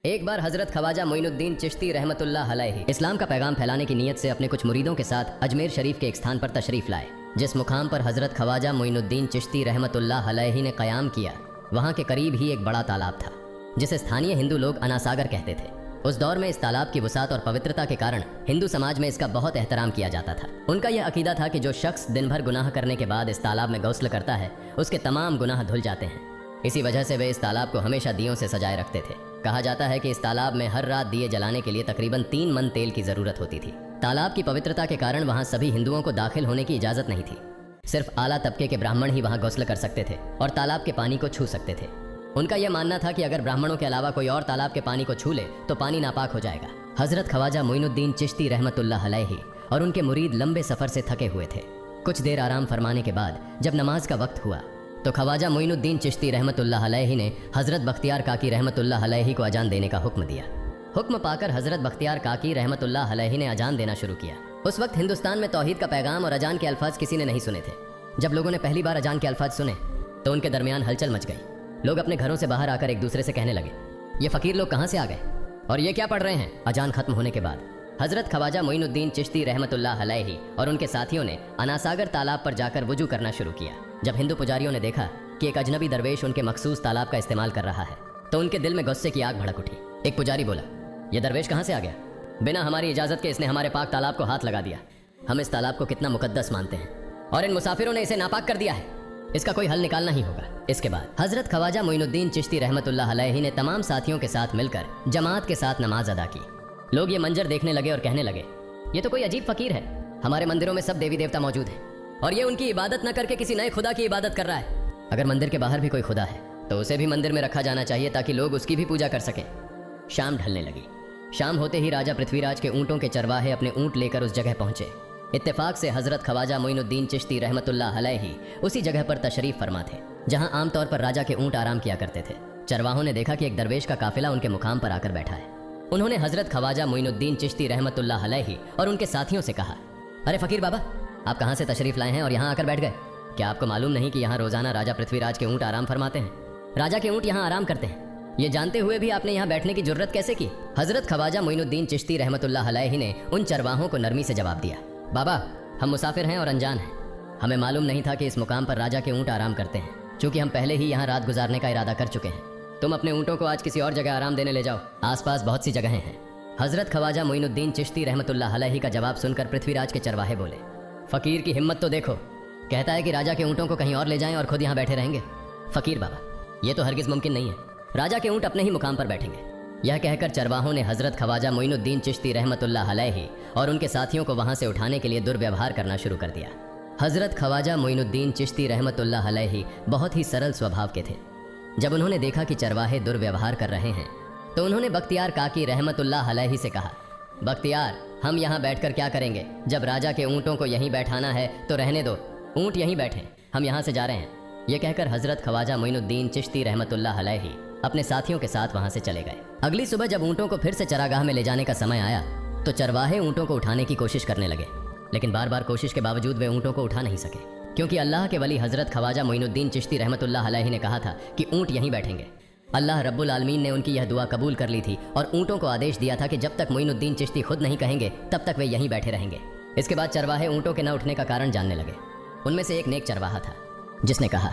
एक बार हजरत ख्वाजा मोइनुद्दीन चिश्ती रहमतुल्लाह अलैहि इस्लाम का पैगाम फैलाने की नीयत से अपने कुछ मुरीदों के साथ अजमेर शरीफ के एक स्थान पर तशरीफ लाए। जिस मुकाम पर हजरत ख्वाजा मोइनुद्दीन चिश्ती रहमतुल्लाह अलैहि ने क़याम किया, वहाँ के करीब ही एक बड़ा तालाब था जिसे स्थानीय हिंदू लोग अनासागर कहते थे। उस दौर में इस तालाब की वसात और पवित्रता के कारण हिंदू समाज में इसका बहुत एहतराम किया जाता था। उनका यह अकीदा था कि जो शख्स दिन भर गुनाह करने के बाद इस तालाब में गौस्ल करता है, उसके तमाम गुनाह धुल जाते हैं। इसी वजह से वे इस तालाब को हमेशा दियों से सजाए रखते थे। कहा जाता है कि इस तालाब में हर रात दिए जलाने के लिए तकरीबन 3 मन तेल की जरूरत होती थी। तालाब की पवित्रता के कारण वहाँ सभी हिंदुओं को दाखिल होने की इजाजत नहीं थी। सिर्फ आला तबके के ब्राह्मण ही वहाँ गौस्ल कर सकते थे और तालाब के पानी को छू सकते थे। उनका यह मानना था कि अगर ब्राह्मणों के अलावा कोई और तालाब के पानी को छू ले तो पानी नापाक हो जाएगा। हजरत ख्वाजा मोइनुद्दीन चिश्ती रहमतुल्लाह अलैहि और उनके मुरीद लंबे सफर से थके हुए थे। कुछ देर आराम फरमाने के बाद जब नमाज का वक्त हुआ तो ख्वाजा मोइनुद्दीन चिश्ती रहमतुल्लाह अलैहि ने हजरत बख्तियार काकी रहमतुल्लाह अलैहि को अजान देने का हुक्म दिया। हुक्म पाकर हजरत बख्तियार काकी रहमतुल्लाह अलैहि ने अजान देना शुरू किया। उस वक्त हिंदुस्तान में तौहीद का पैगाम और अजान के अल्फाज किसी ने नहीं सुने थे। जब लोगों ने पहली बार अजान के अल्फाज सुने तो उनके दरमियान हलचल मच गई। लोग अपने घरों से बाहर आकर एक दूसरे से कहने लगे, ये फकीर लोग कहाँ से आ गए और ये क्या पढ़ रहे हैं। अजान खत्म होने के बाद हजरत ख्वाजा मोइनुद्दीन चिश्ती रहमतुल्लाह अलैहि और उनके साथियों ने अनासागर तालाब पर जाकर वुजू करना शुरू किया। जब हिंदू पुजारियों ने देखा कि एक अजनबी दरवेश उनके मखसूस तालाब का इस्तेमाल कर रहा है तो उनके दिल में गुस्से की आग भड़क उठी। एक पुजारी बोला, यह दरवेश कहाँ से आ गया? बिना हमारी इजाजत के इसने हमारे पाक तालाब को हाथ लगा दिया। हम इस तालाब को कितना मुकद्दस मानते हैं और इन मुसाफिरों ने इसे नापाक कर दिया है। इसका कोई हल निकालना ही होगा। इसके बाद हजरत ख्वाजा मोइनुद्दीन चिश्ती रहमतुल्लाह अलैहि ने तमाम साथियों के साथ मिलकर जमात के साथ नमाज अदा की। लोग ये मंजर देखने लगे और कहने लगे, ये तो कोई अजीब फकीर है। हमारे मंदिरों में सब देवी देवता मौजूद हैं और ये उनकी इबादत न करके किसी नए खुदा की इबादत कर रहा है। अगर मंदिर के बाहर भी कोई खुदा है तो उसे भी मंदिर में रखा जाना चाहिए ताकि लोग उसकी भी पूजा कर सकें। शाम ढलने लगी। शाम होते ही राजा पृथ्वीराज के ऊँटों के चरवाहे अपने ऊँट लेकर उस जगह पहुंचे। इत्तेफाक से हजरत ख्वाजा मोइनुद्दीन चिश्ती रहमतुल्लाह अलैहि उसी जगह पर तशरीफ फरमा थे जहां आमतौर पर राजा के ऊँट आराम किया करते थे। चरवाहों ने देखा कि एक दरवेश का काफिला उनके मुकाम पर आकर बैठा है। उन्होंने हजरत ख्वाजा मोइनुद्दीन चिश्ती रहमतुल्लाह अलैहि और उनके साथियों से कहा, अरे फकीर बाबा, आप कहाँ से तशरीफ लाए हैं और यहाँ आकर बैठ गए? क्या आपको मालूम नहीं कि यहाँ रोजाना राजा पृथ्वीराज के ऊँट आराम फरमाते हैं? राजा के ऊँट यहाँ आराम करते हैं। ये जानते हुए भी आपने यहाँ बैठने की जुर्रत कैसे की? हजरत ख्वाजा मोइनुद्दीन चिश्ती रहमतुल्लाह अलैहि ने उन चरवाहों को नरमी से जवाब दिया, बाबा, हम मुसाफिर हैं और अनजान हैं। हमें मालूम नहीं था कि इस मुकाम पर राजा के ऊँट आराम करते हैं। चूंकि हम पहले ही यहाँ रात गुजारने का इरादा कर चुके हैं, तुम अपने ऊँटों को आज किसी और जगह आराम देने ले जाओ। आसपास बहुत सी जगहें हैं। हजरत ख्वाजा मोइनुद्दीन चिश्ती रहमतुल्लाह अलैहि का जवाब सुनकर पृथ्वीराज के चरवाहे बोले, फकीर की हिम्मत तो देखो, कहता है कि राजा के ऊँटों को कहीं और ले जाएं और खुद यहाँ बैठे रहेंगे। फकीर बाबा, ये तो हरगिज मुमकिन नहीं है। राजा के ऊँट अपने ही मुकाम पर बैठेंगे। यह कहकर चरवाहों ने हजरत ख्वाजा मोइनुद्दीन चिश्ती रहमतुल्लाह अलैहि और उनके साथियों को वहां से उठाने के लिए दुर्व्यवहार करना शुरू कर दिया। हजरत ख्वाजा मोइनुद्दीन चिश्ती रहमतुल्लाह अलैहि बहुत ही सरल स्वभाव के थे। जब उन्होंने देखा कि चरवाहे दुर्व्यवहार कर रहे हैं तो उन्होंने बख्तियार काकी रहमतुल्लाह अलैहि से कहा, बख्तियार, हम यहाँ बैठकर क्या करेंगे? जब राजा के ऊँटों को यहीं बैठाना है तो रहने दो, ऊँट यहीं बैठे, हम यहाँ से जा रहे हैं। यह कहकर हजरत ख्वाजा मोइनुद्दीन चिश्ती रहमतुल्लाह अलैहि अपने साथियों के साथ वहां से चले गए। अगली सुबह जब ऊँटों को फिर से चरागाह में ले जाने का समय आया तो चरवाहे ऊँटों को उठाने की कोशिश करने लगे, लेकिन बार बार कोशिश के बावजूद वे ऊँटों को उठा नहीं सके, क्योंकि अल्लाह के वली हजरत ख्वाजा मोइनुद्दीन चिश्ती रहमतुल्लाह अलैहि ने कहा था कि ऊँट यहीं बैठेंगे। अल्लाह रब्बुल आलमीन ने उनकी यह दुआ कबूल कर ली थी और ऊँटों को आदेश दिया था कि जब तक मोइनुद्दीन चिश्ती खुद नहीं कहेंगे तब तक वे यहीं बैठे रहेंगे। इसके बाद चरवाहे ऊँटों के न उठने का कारण जानने लगे। उनमें से एक नेक चरवाहा था जिसने कहा,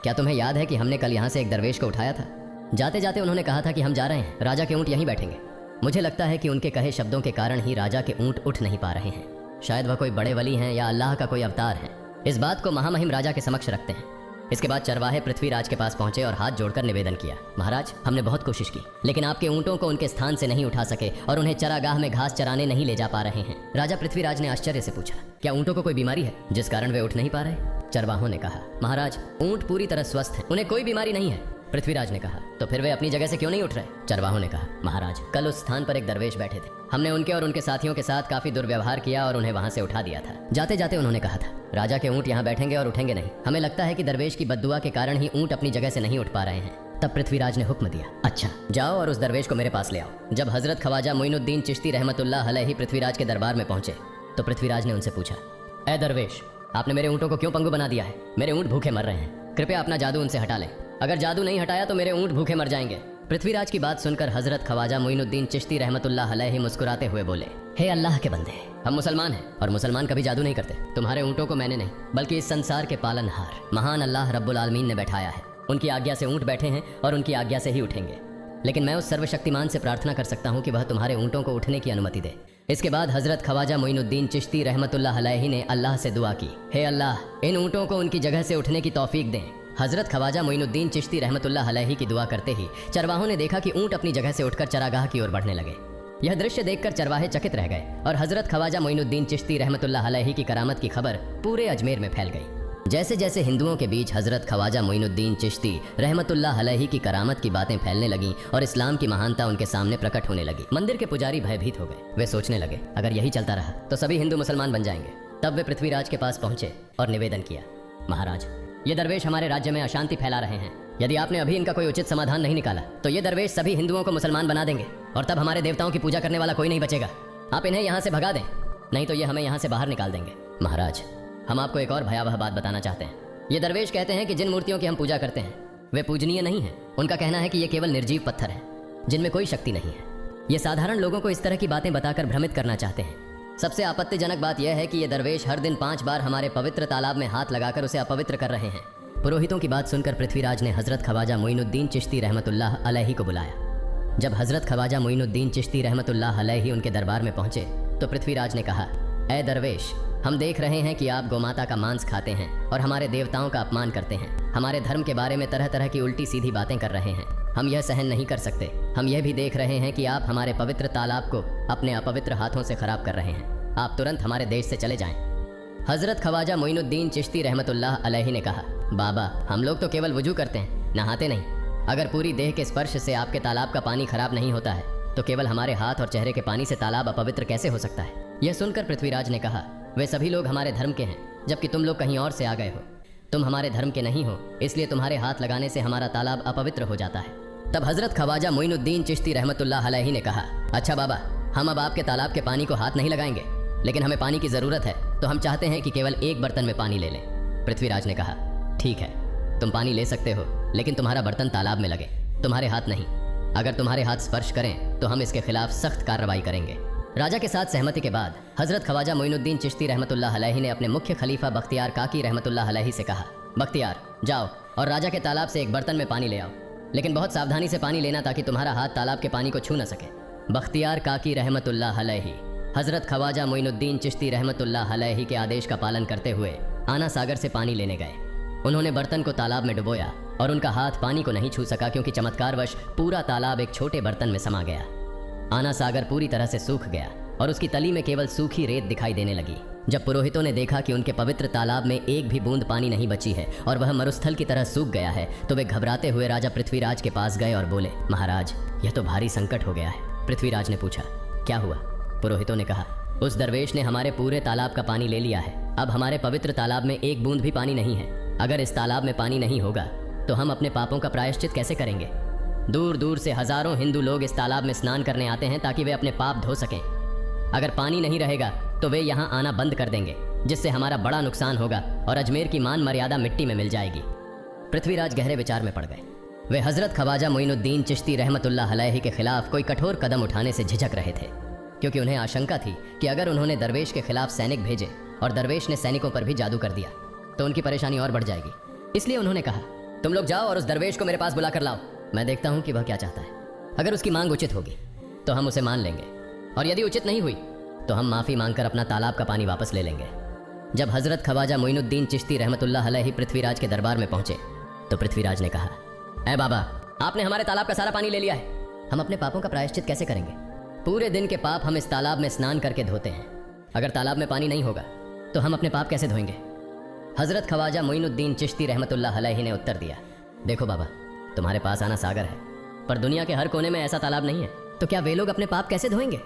क्या तुम्हें याद है कि हमने कल यहाँ से एक दरवेश को उठाया था? जाते जाते उन्होंने कहा था कि हम जा रहे हैं, राजा के ऊँट यहीं बैठेंगे। मुझे लगता है कि उनके कहे शब्दों के कारण ही राजा के ऊँट उठ नहीं पा रहे हैं। शायद वह कोई बड़े वली हैं या अल्लाह का कोई अवतार है। इस बात को महामहिम राजा के समक्ष रखते हैं। इसके बाद चरवाहे पृथ्वीराज के पास पहुंचे और हाथ जोड़कर निवेदन किया, महाराज, हमने बहुत कोशिश की लेकिन आपके ऊँटों को उनके स्थान से नहीं उठा सके और उन्हें चरागाह में घास चराने नहीं ले जा पा रहे हैं। राजा पृथ्वीराज ने आश्चर्य से पूछा, क्या ऊँटों को कोई बीमारी है जिस कारण वे उठ नहीं पा रहे? चरवाहों ने कहा, महाराज, ऊँट पूरी तरह स्वस्थ हैं, उन्हें कोई बीमारी नहीं है। पृथ्वीराज ने कहा, तो फिर वे अपनी जगह से क्यों नहीं उठ रहे? चरवाहों ने कहा, महाराज, कल उस स्थान पर एक दरवेश बैठे थे। हमने उनके और उनके साथियों के साथ काफी दुर्व्यवहार किया और उन्हें वहां से उठा दिया था। जाते जाते उन्होंने कहा था, राजा के ऊँट यहाँ बैठेंगे और उठेंगे नहीं। हमें लगता है कि दरवेश की बद्दुआ के कारण ही ऊँट अपनी जगह से नहीं उठ पा रहे हैं। तब पृथ्वीराज ने हुक्म दिया, अच्छा, जाओ और उस दरवेश को मेरे पास ले आओ। जब हजरत ख्वाजा मोइनुद्दीन चिश्ती रहमतुल्लाह अलैहि पृथ्वीराज के दरबार में पहुंचे तो पृथ्वीराज ने उनसे पूछा, ए दरवेश, आपने मेरे ऊँटों को क्यों पंगु बना दिया है? मेरे ऊँट भूखे मर रहे हैं, कृपया अपना जादू उनसे हटा लें। अगर जादू नहीं हटाया तो मेरे ऊँट भूखे मर जाएंगे। पृथ्वीराज की बात सुनकर हजरत ख्वाजा मोइनुद्दीन चिश्ती रहमतुल्लाह अलैहि मुस्कुराते हुए बोले, हे अल्लाह के बंदे, हम मुसलमान हैं और मुसलमान कभी जादू नहीं करते। तुम्हारे ऊँटों को मैंने नहीं बल्कि इस संसार के पालनहार महान अल्लाह रब्बुल आलमीन ने बैठाया है। उनकी आज्ञा से ऊँट बैठे हैं और उनकी आज्ञा से ही उठेंगे। लेकिन मैं उस सर्वशक्तिमान से प्रार्थना कर सकता हूँ कि वह तुम्हारे ऊँटों को उठने की अनुमति दे। इसके बाद हजरत ख्वाजा मोइनुद्दीन चिश्ती रहमतुल्लाह अलैहि ने अल्लाह से दुआ की, हे अल्लाह, इन ऊँटों को उनकी जगह से उठने की तौफीक दें। हजरत ख्वाजा मोइनुद्दीन चिश्ती रहमतुल्लाह अलैहि की दुआ करते ही चरवाहों ने देखा कि ऊँट अपनी जगह से उठकर चरागाह की ओर बढ़ने लगे। यह दृश्य देखकर चरवाहे चकित रह गए और हजरत ख्वाजा मोइनुद्दीन चिश्ती रहमतुल्लाह अलैहि की करामत की खबर पूरे अजमेर में फैल गई। जैसे जैसे हिंदुओं के बीच हजरत ख्वाजा मोइनुद्दीन चिश्ती रहमतुल्लाह अलैहि की करामत की बातें फैलने लगीं और इस्लाम की महानता उनके सामने प्रकट होने लगी, मंदिर के पुजारी भयभीत हो गए। वे सोचने लगे, अगर यही चलता रहा तो सभी हिंदू मुसलमान बन जाएंगे। तब वे पृथ्वीराज के पास पहुंचे और निवेदन किया, महाराज, ये दरवेश हमारे राज्य में अशांति फैला रहे हैं। यदि आपने अभी इनका कोई उचित समाधान नहीं निकाला तो ये दरवेश सभी हिंदुओं को मुसलमान बना देंगे और तब हमारे देवताओं की पूजा करने वाला कोई नहीं बचेगा। आप इन्हें यहाँ से भगा दें, नहीं तो ये हमें यहाँ से बाहर निकाल देंगे। महाराज, हम आपको एक और भयावह बात बताना चाहते हैं। ये दरवेश कहते हैं कि जिन मूर्तियों की हम पूजा करते हैं वे पूजनीय नहीं है। उनका कहना है कि ये केवल निर्जीव पत्थर हैं जिनमें कोई शक्ति नहीं है। ये साधारण लोगों को इस तरह की बातें बताकर भ्रमित करना चाहते हैं। सबसे आपत्तिजनक बात यह है कि ये दरवेश हर दिन 5 बार हमारे पवित्र तालाब में हाथ लगाकर उसे अपवित्र कर रहे हैं। पुरोहितों की बात सुनकर पृथ्वीराज ने हजरत ख्वाजा मोइनुद्दीन चिश्ती रहमतुल्लाह अलैहि को बुलाया। जब हजरत ख्वाजा मोइनुद्दीन चिश्ती रहमतुल्लाह अलैहि उनके दरबार में पहुंचे तो पृथ्वीराज ने कहा, ऐ दरवेश, हम देख रहे हैं कि आप गोमाता का मांस खाते हैं और हमारे देवताओं का अपमान करते हैं। हमारे धर्म के बारे में तरह तरह की उल्टी सीधी बातें कर रहे हैं। हम यह सहन नहीं कर सकते। हम यह भी देख रहे हैं कि आप हमारे पवित्र तालाब को अपने अपवित्र हाथों से खराब कर रहे हैं। आप तुरंत हमारे देश से चले जाएं। हजरत ख्वाजा मोइनुद्दीन चिश्ती रहमतुल्लाह अलैहि ने कहा, बाबा, हम लोग तो केवल वुजू करते हैं, नहाते नहीं। अगर पूरी देह के स्पर्श से आपके तालाब का पानी खराब नहीं होता है तो केवल हमारे हाथ और चेहरे के पानी से तालाब अपवित्र कैसे हो सकता है? यह सुनकर पृथ्वीराज ने कहा, वे सभी लोग हमारे धर्म के हैं जबकि तुम लोग कहीं और से आ गए हो। तुम हमारे धर्म के नहीं हो, इसलिए तुम्हारे हाथ लगाने से हमारा तालाब अपवित्र हो जाता है। तब हजरत ख्वाजा मोइनुद्दीन चिश्ती रहमतुल्लाह अलैहि ने कहा, अच्छा बाबा, हम अब आपके तालाब के पानी को हाथ नहीं लगाएंगे, लेकिन हमें पानी की जरूरत है तो हम चाहते हैं कि केवल एक बर्तन में पानी ले लें। पृथ्वीराज ने कहा, ठीक है, तुम पानी ले सकते हो, लेकिन तुम्हारा बर्तन तालाब में लगे, तुम्हारे हाथ नहीं। अगर तुम्हारे हाथ स्पर्श करें तो हम इसके खिलाफ सख्त कार्रवाई करेंगे। राजा के साथ सहमति के बाद हजरत ख्वाजा मोइनुद्दीन चिश्ती रहमतुल्लाह अलैहि ने अपने मुख्य खलीफा बख्तियार काकी रहमतुल्लाह अलैहि से कहा, बख्तियार, जाओ और राजा के तालाब से एक बर्तन में पानी ले आओ, लेकिन बहुत सावधानी से पानी लेना ताकि तुम्हारा हाथ तालाब के पानी को छू न सके। बख्तियार काकी रहमतुल्लाह अलैहि हजरत ख्वाजा मोइनुद्दीन चिश्ती रहमतुल्लाह अलैहि के आदेश का पालन करते हुए आना सागर से पानी लेने गए। उन्होंने बर्तन को तालाब में डुबोया और उनका हाथ पानी को नहीं छू सका क्योंकि चमत्कारवश पूरा तालाब एक छोटे बर्तन में समा गया। आना सागर पूरी तरह से सूख गया और उसकी तली में केवल सूखी रेत दिखाई देने लगी। जब पुरोहितों ने देखा कि उनके पवित्र तालाब में एक भी बूंद पानी नहीं बची है और वह मरुस्थल की तरह सूख गया है तो वे घबराते हुए राजा पृथ्वीराज के पास गए और बोले, महाराज, यह तो भारी संकट हो गया है। पृथ्वीराज ने पूछा, क्या हुआ? पुरोहितों ने कहा, उस दरवेश ने हमारे पूरे तालाब का पानी ले लिया है। अब हमारे पवित्र तालाब में एक बूंद भी पानी नहीं है। अगर इस तालाब में पानी नहीं होगा तो हम अपने पापों का प्रायश्चित कैसे करेंगे? दूर दूर से हजारों हिंदू लोग इस तालाब में स्नान करने आते हैं ताकि वे अपने पाप धो सकें। अगर पानी नहीं रहेगा तो वे यहाँ आना बंद कर देंगे, जिससे हमारा बड़ा नुकसान होगा और अजमेर की मान मर्यादा मिट्टी में मिल जाएगी। पृथ्वीराज गहरे विचार में पड़ गए। वे हजरत ख्वाजा मोइनुद्दीन चिश्ती रहमतुल्लाह अलैहि के खिलाफ कोई कठोर कदम उठाने से झिझक रहे थे, क्योंकि उन्हें आशंका थी कि अगर उन्होंने दरवेश के खिलाफ सैनिक भेजे और दरवेश ने सैनिकों पर भी जादू कर दिया तो उनकी परेशानी और बढ़ जाएगी। इसलिए उन्होंने कहा, तुम लोग जाओ और उस दरवेश को मेरे पास बुला कर लाओ। मैं देखता हूँ कि वह क्या चाहता है। अगर उसकी मांग उचित होगी तो हम उसे मान लेंगे, और यदि उचित नहीं हुई तो हम माफ़ी मांगकर अपना तालाब का पानी वापस ले लेंगे। जब हजरत ख्वाजा मोइनुद्दीन चिश्ती रहमतुल्लाह अलैहि पृथ्वीराज के दरबार में पहुंचे तो पृथ्वीराज ने कहा, ऐ बाबा, आपने हमारे तालाब का सारा पानी ले लिया है। हम अपने पापों का प्रायश्चित कैसे करेंगे? पूरे दिन के पाप हम इस तालाब में स्नान करके धोते हैं। अगर तालाब में पानी नहीं होगा तो हम अपने पाप कैसे धोएंगे? हजरत ख्वाजा मोइनुद्दीन चिश्ती रहमतुल्लाह अलैहि ने उत्तर दिया, देखो बाबा, तुम्हारे पास आना सागर है, पर दुनिया के हर कोने में ऐसा तालाब नहीं है, तो क्या वे लोग अपने पाप कैसे धोएंगे?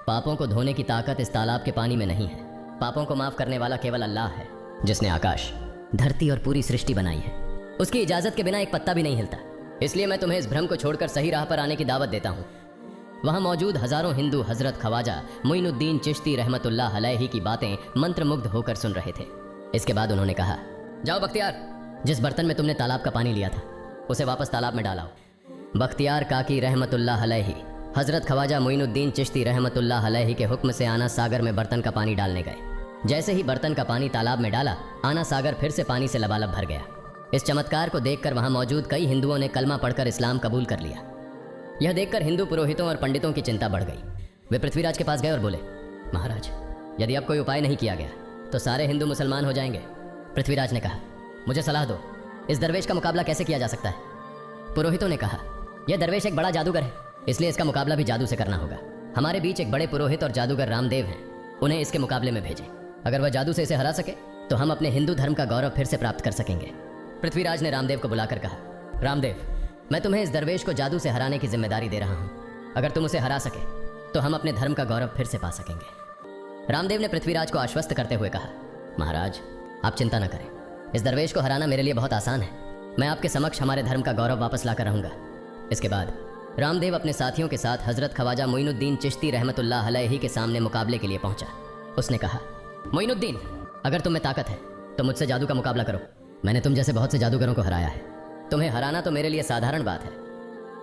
पापों को धोने की ताकत इस तालाब के पानी में नहीं है। पापों को माफ करने वाला केवल अल्लाह है, जिसने आकाश, धरती और पूरी सृष्टि बनाई है। उसकी इजाजत के बिना एक पत्ता भी नहीं हिलता। इसलिए मैं तुम्हें इस भ्रम को छोड़कर सही राह पर आने की दावत देता हूँ। वहाँ मौजूद हजारों हिंदू हजरत ख्वाजा मोइनुद्दीन चिश्ती रहमतुल्लाह अलैहि की बातें मंत्रमुग्ध होकर सुन रहे थे। इसके बाद उन्होंने कहा, जाओ बख्तियार, जिस बर्तन में तुमने तालाब का पानी लिया था उसे वापस तालाब में डालाओ। बख्तियार काकी रहमतुल्लाह अलैहि हज़रत ख्वाजा मोइनुद्दीन चिश्ती रहमतुल्लाह अलैहि के हुक्म से आना सागर में बर्तन का पानी डालने गए। जैसे ही बर्तन का पानी तालाब में डाला, आना सागर फिर से पानी से लबालब भर गया। इस चमत्कार को देखकर वहां मौजूद कई हिंदुओं ने कलमा पढ़कर इस्लाम कबूल कर लिया। यह देखकर हिंदू पुरोहितों और पंडितों की चिंता बढ़ गई। वे पृथ्वीराज के पास गए और बोले, महाराज, यदि अब कोई उपाय नहीं किया गया तो सारे हिंदू मुसलमान हो जाएंगे। पृथ्वीराज ने कहा, मुझे सलाह दो, इस दरवेश का मुकाबला कैसे किया जा सकता है? पुरोहितों ने कहा, यह दरवेश एक बड़ा जादूगर है, इसलिए इसका मुकाबला भी जादू से करना होगा। हमारे बीच एक बड़े पुरोहित और जादूगर रामदेव हैं, उन्हें इसके मुकाबले में भेजें। अगर वह जादू से इसे हरा सके तो हम अपने हिंदू धर्म का गौरव फिर से प्राप्त कर सकेंगे। पृथ्वीराज ने रामदेव को बुलाकर कहा, रामदेव, मैं तुम्हें इस दरवेश को जादू से हराने की जिम्मेदारी दे रहा हूँ। अगर तुम उसे हरा सके तो हम अपने धर्म का गौरव फिर से पा सकेंगे। रामदेव ने पृथ्वीराज को आश्वस्त करते हुए कहा, महाराज, आप चिंता न करें, इस दरवेश को हराना मेरे लिए बहुत आसान है। मैं आपके समक्ष हमारे धर्म का गौरव वापस लाकर रहूंगा। इसके बाद रामदेव अपने साथियों के साथ हजरत ख्वाजा मोइनुद्दीन चिश्ती रहमतुल्लाह अलैहि के सामने मुकाबले के लिए पहुंचा। उसने कहा, मोइनुद्दीन, अगर तुम में ताकत है तो मुझसे जादू का मुकाबला करो। मैंने तुम जैसे बहुत से जादूगरों को हराया है, तुम्हें हराना तो मेरे लिए साधारण बात है।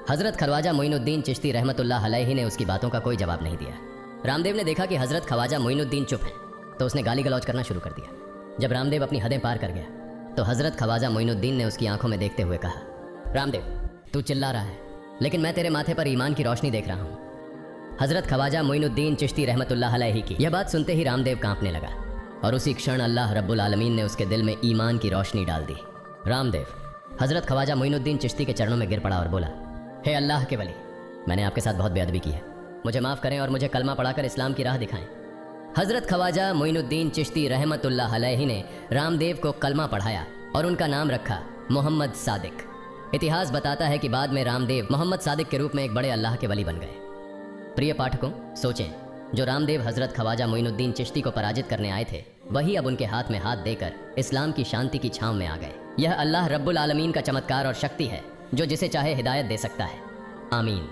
हजरत ख्वाजा मोइनुद्दीन चिश्ती रहमतुल्लाह अलैहि ने उसकी बातों का कोई जवाब नहीं दिया। रामदेव ने देखा कि हजरत ख्वाजा मोइनुद्दीन चुप हैं, तो उसने गाली गलौज करना शुरू कर दिया। जब रामदेव अपनी हदें पार कर गया तो हजरत ख्वाजा मोइनुद्दीन ने उसकी आंखों में देखते हुए कहा, रामदेव, तू चिल्ला रहा है, लेकिन मैं तेरे माथे पर ईमान की रोशनी देख रहा हूँ। हजरत ख्वाजा मोइनुद्दीन चिश्ती रहमतुल्लाह अलैहि की यह बात सुनते ही रामदेव कांपने लगा और उसी क्षण अल्लाह रब्बुल आलमीन ने उसके दिल में ईमान की रोशनी डाल दी। रामदेव हजरत ख्वाजा मोइनुद्दीन चिश्ती के चरणों में गिर पड़ा और बोला, हे अल्लाह के वली, मैंने आपके साथ बहुत बेअदबी की है, मुझे माफ़ करें और मुझे कलमा पढ़ाकर इस्लाम की राह दिखाएं। हजरत ख्वाजा मोइनुद्दीन चिश्ती रहमतुल्लाह अलैहि ने रामदेव को कलमा पढ़ाया और उनका नाम रखा मोहम्मद सादिक। इतिहास बताता है कि बाद में रामदेव मोहम्मद सादिक के रूप में एक बड़े अल्लाह के वली बन गए। प्रिय पाठकों, सोचें, जो रामदेव हजरत ख्वाजा मोइनुद्दीन चिश्ती को पराजित करने आए थे, वही अब उनके हाथ में हाथ देकर इस्लाम की शांति की छांव में आ गए। यह अल्लाह रब्बुल आलमीन का चमत्कार और शक्ति है जो जिसे चाहे हिदायत दे सकता है। आमीन।